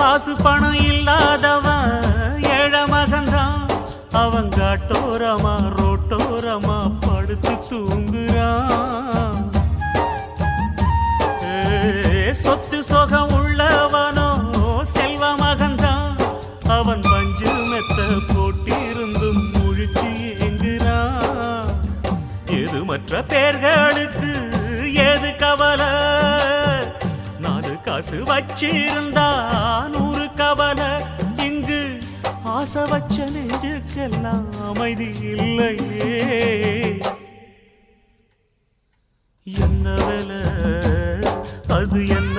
காசு பணம் இல்லாதவன் ஏழை மகன்தான். அவன் காட்டோரமா ரோட்டோரமா படுத்து தூங்குறான். சொத்து சொகம் உள்ளவனோ செல்வ மகன்தான். அவன் பஞ்சு மெத்த போட்டிருந்தும் முழிச்சு ஏங்குறான். எது மற்ற பேர்களுக்கு ஏது கவலை? 4 காசு வச்சிருந்தா 100 கவலை. இங்கு ஆசை வச்ச நெஞ்சுக்கெல்லாம் அமைதி இல்லையே. என்ன வேலை அது என்ன